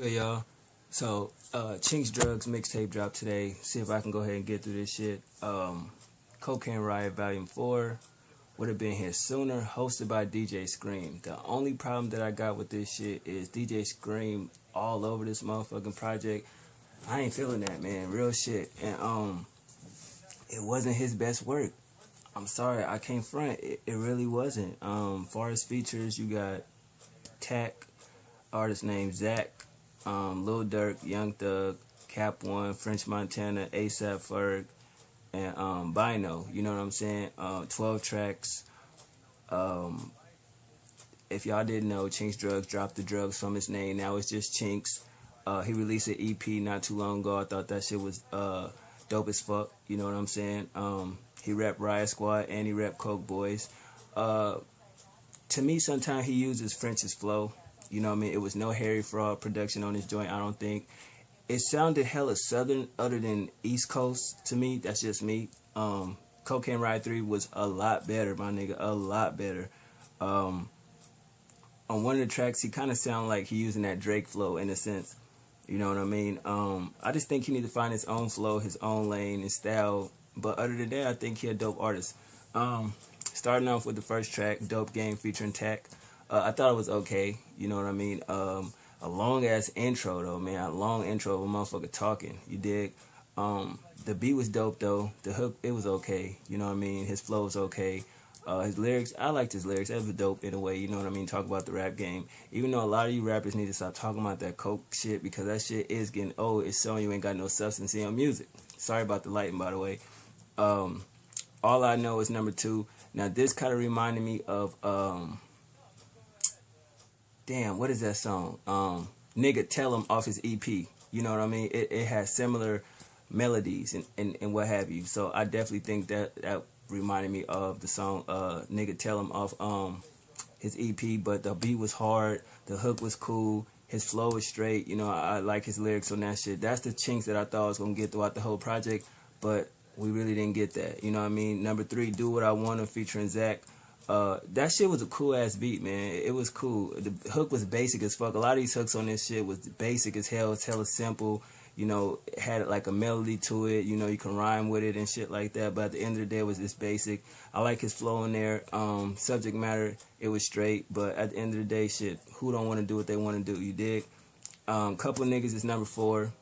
Hey y'all, so Chinx Drugz mixtape dropped today. See if I can go ahead and get through this shit. Cocaine Riot Volume 4 would have been here sooner, hosted by DJ Scream. The only problem that I got with this shit is DJ Scream all over this motherfucking project. I ain't feeling that, man, real shit. And it wasn't his best work. I'm sorry, I can't front. It really wasn't. Far as features, you got Tack, artist named Zach, Lil Durk, Young Thug, Cap One, French Montana, ASAP Ferg, and Bino. You know what I'm saying? 12 tracks. If y'all didn't know, Chinx Drugz dropped the drugs from his name. Now it's just Chinx. He released an EP not too long ago. I thought that shit was dope as fuck. You know what I'm saying? He rap Riot Squad and he rap Coke Boys. To me, sometimes he uses French's flow. You know what I mean? It was no Harry Fraud production on this joint, I don't think. It sounded hella southern other than East Coast to me. That's just me. Cocaine Ride 3 was a lot better, my nigga. A lot better. On one of the tracks, he kind of sounded like he using that Drake flow in a sense. You know what I mean? I just think he need to find his own flow, his own lane, and style. But other than that, I think he a dope artist. Starting off with the first track, Dope Game featuring Tack. I thought it was okay, you know what I mean? A long ass intro though, man. A long intro of a motherfucker talking. You dig? The beat was dope though. The hook, it was okay. You know what I mean? His flow was okay. His lyrics, I liked his lyrics. That was dope in a way. You know what I mean? Talk about the rap game. Even though a lot of you rappers need to stop talking about that coke shit because that shit is getting old. It's showing you ain't got no substance in your music. Sorry about the lighting, by the way. All I Know is number 2. Now this kind of reminded me of damn, what is that song? Nigga Tell Him off his EP. You know what I mean? It has similar melodies and what have you. So I definitely think that reminded me of the song Nigga Tell Him off his EP. But the beat was hard. The hook was cool. His flow was straight. You know, I like his lyrics on that shit. That's the Chinx that I thought I was going to get throughout the whole project. But we really didn't get that. You know what I mean? Number 3, Do What I Wanna featuring Zach. That shit was a cool ass beat, man. It was cool. The hook was basic as fuck. A lot of these hooks on this shit was basic as hell. It's hella simple. You know, it had like a melody to it. You know, you can rhyme with it and shit like that. But at the end of the day, it was just basic. I like his flow in there. Subject matter, it was straight. But at the end of the day, shit, who don't want to do what they want to do? You dig? Couple Niggas is number 4.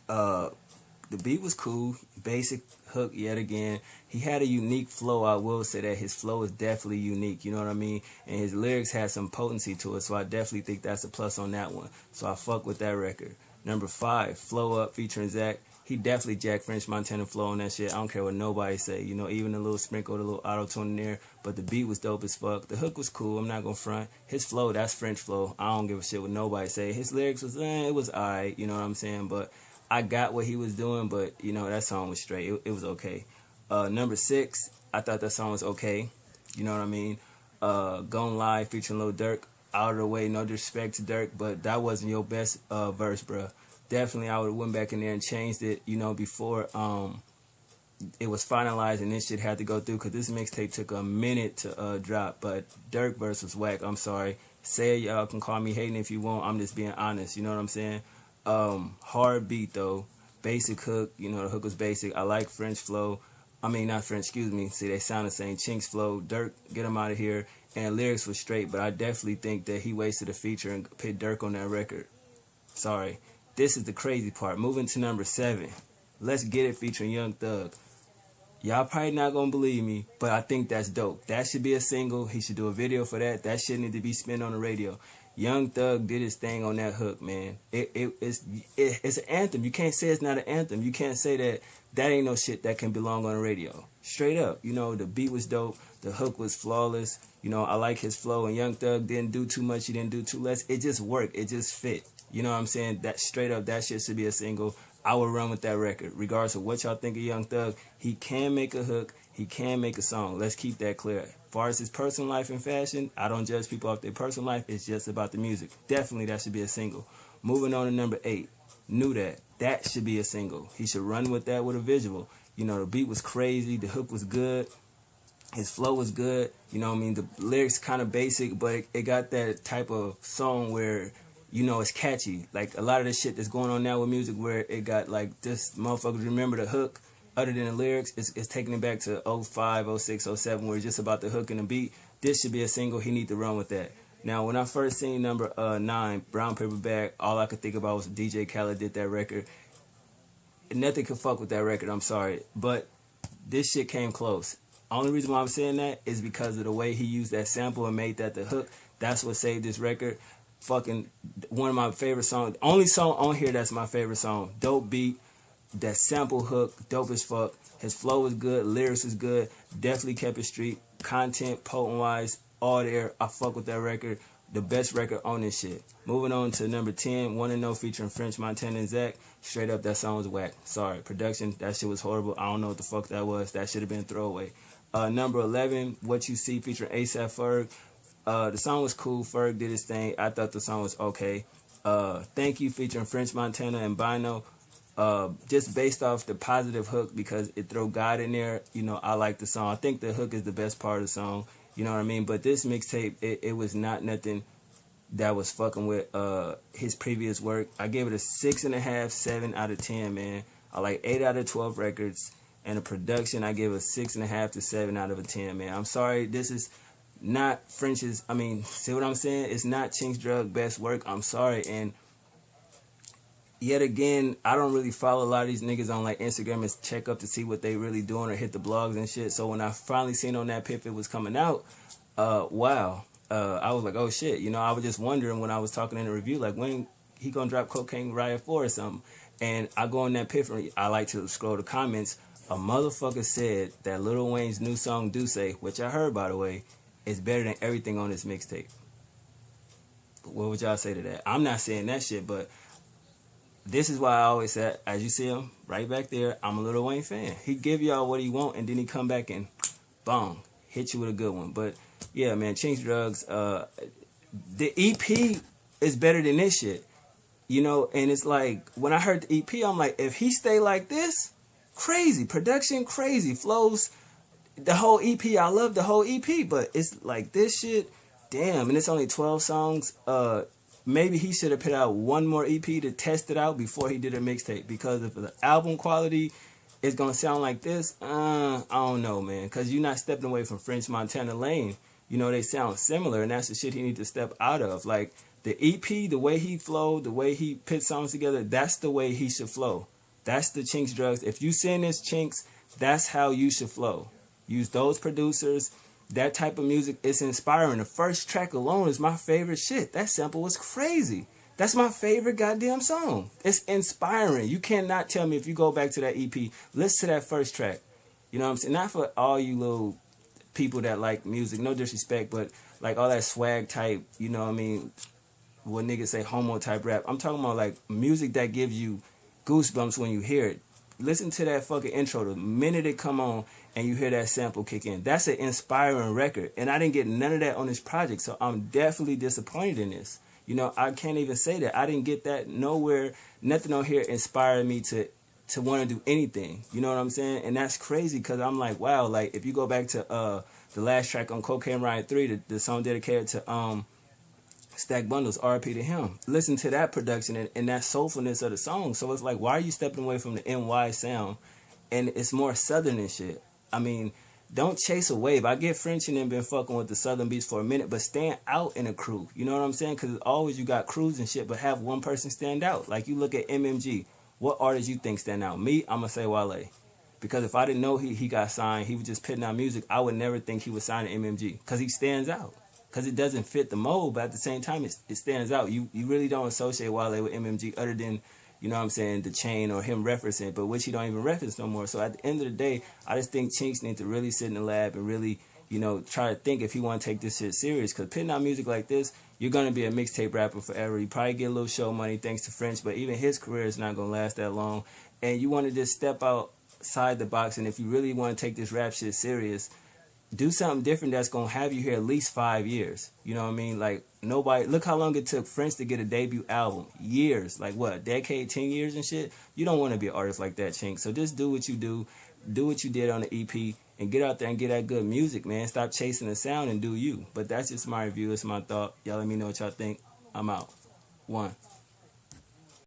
The beat was cool, basic hook yet again. He had a unique flow. I will say that his flow is definitely unique, you know what I mean? And his lyrics had some potency to it, so I definitely think that's a plus on that one. So I fuck with that record. Number 5, Flow Up featuring Zach. He definitely jacked French Montana flow on that shit. I don't care what nobody say, you know, even a little sprinkle, a little auto-tune in there. But the beat was dope as fuck. The hook was cool, I'm not gonna front. His flow, that's French flow. I don't give a shit what nobody say. His lyrics was, it was alright, you know what I'm saying? But I got what he was doing, but, you know, that song was straight. It was okay. Number 6, I thought that song was okay. You know what I mean? Gon' Lie featuring Lil Durk. Out of the way, no disrespect to Durk, but that wasn't your best verse, bruh. Definitely, I would have went back in there and changed it, you know, before it was finalized and this shit had to go through, because this mixtape took a minute to drop. But Durk verse was whack. I'm sorry. Say it, y'all can call me hating if you want. I'm just being honest. You know what I'm saying? Hard beat though, basic hook, you know, the hook was basic. I like French flow, I mean not French, excuse me, see they sound the same. Chinx flow, Durk, get him out of here. And lyrics was straight, but I definitely think that he wasted a feature and put Durk on that record. Sorry. This is the crazy part. Moving to number 7, Let's Get It featuring Young Thug. Y'all probably not gonna believe me, but I think that's dope. That should be a single. He should do a video for that. That shit need to be spent on the radio. Young Thug did his thing on that hook, man. It's an anthem. You can't say it's not an anthem. You can't say that ain't no shit that can belong on the radio. Straight up, you know, the beat was dope. The hook was flawless. You know, I like his flow. And Young Thug didn't do too much. He didn't do too less. It just worked. It just fit. You know what I'm saying? That straight up, that shit should be a single. I would run with that record. Regardless of what y'all think of Young Thug, he can make a hook. He can make a song. Let's keep that clear. As far as his personal life and fashion, I don't judge people off their personal life. It's just about the music. Definitely that should be a single. Moving on to number 8, Knew That. That should be a single. He should run with that with a visual. You know, the beat was crazy. The hook was good. His flow was good. You know what I mean? The lyrics kind of basic, but it got that type of song where you know, it's catchy. Like a lot of the shit that's going on now with music where it got like this motherfuckers remember the hook other than the lyrics, it's taking it back to 05, 06, 07 where it's just about the hook and the beat. This should be a single. He need to run with that. Now, when I first seen number 9, Brown Paper Bag, all I could think about was DJ Khaled did that record. Nothing could fuck with that record, I'm sorry. But this shit came close. Only reason why I'm saying that is because of the way he used that sample and made that the hook. That's what saved this record. Fucking one of my favorite songs. Only song on here that's my favorite song. Dope beat. That sample hook. Dope as fuck. His flow is good. Lyrics is good. Definitely kept it street. Content, potent wise, all there. I fuck with that record. The best record on this shit. Moving on to number 10, Wanna Know featuring French Montana and Zach. Straight up, that song was whack. Sorry. Production, that shit was horrible. I don't know what the fuck that was. That should have been throwaway. Number 11, What You See featuring ASAP Ferg. The song was cool. Ferg did his thing. I thought the song was okay. Thank You featuring French Montana and Bino. Just based off the positive hook because it throw God in there. You know, I like the song. I think the hook is the best part of the song. You know what I mean? But this mixtape, it was not nothing that was fucking with his previous work. I gave it a 6.5, 7 out of 10, man. I like 8 out of 12 records. And the production, I give a 6.5 to 7 out of a 10, man. I'm sorry, this is not French's, I mean, see what I'm saying? It's not Chinx Drugz best work. I'm sorry. And yet again, I don't really follow a lot of these niggas on like Instagram and check up to see what they really doing or hit the blogs and shit. So when I finally seen on that Piff it was coming out, wow. I was like, oh shit. You know, I was just wondering when I was talking in the review, like when he gonna drop Cocaine Riot 4 or something. And I go on that Piff and I like to scroll the comments. A motherfucker said that Lil Wayne's new song Do Say, which I heard by the way, is better than everything on this mixtape. What would y'all say to that? I'm not saying that shit, but this is why I always said, as you see him right back there, I'm a Lil Wayne fan. He give y'all what he want, and then he come back and boom, hit you with a good one. But yeah, man, Chinx Drugz, the EP is better than this shit. You know, and it's like, when I heard the EP, I'm like, if he stay like this, crazy. Production, crazy. Flows, the whole EP, I love the whole EP, but it's like this shit, damn, and it's only 12 songs. Maybe he should have put out one more EP to test it out before he did a mixtape, because if the album quality is going to sound like this, I don't know, man, because you're not stepping away from French Montana Lane. You know, they sound similar, and that's the shit he needs to step out of. Like, the EP, the way he flowed, the way he put songs together, that's the way he should flow. That's the Chinx Drugz. If you send this Chinx, that's how you should flow. Use those producers, that type of music. It's inspiring. The first track alone is my favorite shit. That sample was crazy. That's my favorite goddamn song. It's inspiring. You cannot tell me if you go back to that EP, listen to that first track. You know what I'm saying? Not for all you little people that like music, no disrespect, but like all that swag type, you know what I mean? What niggas say homo type rap. I'm talking about like music that gives you goosebumps when you hear it. Listen to that fucking intro. The minute it come on and you hear that sample kick in, that's an inspiring record. And I didn't get none of that on this project, so I'm definitely disappointed in this. You know, I can't even say that. I didn't get that nowhere. Nothing on here inspired me to want to do anything. You know what I'm saying? And that's crazy because I'm like, wow, like if you go back to the last track on Cocaine Riot 3, the song dedicated to Stack Bundles, RP to him. Listen to that production and that soulfulness of the song. So it's like, why are you stepping away from the NY sound? And it's more southern and shit. I mean, don't chase a wave. I get French and then been fucking with the southern beats for a minute, but stand out in a crew. You know what I'm saying? Because always you got crews and shit, but have one person stand out. Like you look at MMG. What artists you think stand out? Me, I'm going to say Wale. Because if I didn't know he got signed, he was just putting out music, I would never think he was signing MMG. Because he stands out. Because it doesn't fit the mold, but at the same time, it stands out. You really don't associate Wale with MMG other than, you know what I'm saying, the chain or him referencing it, but which he don't even reference no more. So at the end of the day, I just think Chinx need to really sit in the lab and really, you know, try to think if he want to take this shit serious. Because putting out music like this, you're going to be a mixtape rapper forever. You probably get a little show money thanks to French, but even his career is not going to last that long. And you want to just step outside the box, and if you really want to take this rap shit serious, do something different that's going to have you here at least 5 years. You know what I mean? Like, nobody... Look how long it took French to get a debut album. Years. Like, what, a decade, 10 years and shit? You don't want to be an artist like that, Chinx. So just do what you do. Do what you did on the EP. And get out there and get that good music, man. Stop chasing the sound and do you. But that's just my review. It's my thought. Y'all let me know what y'all think. I'm out. One.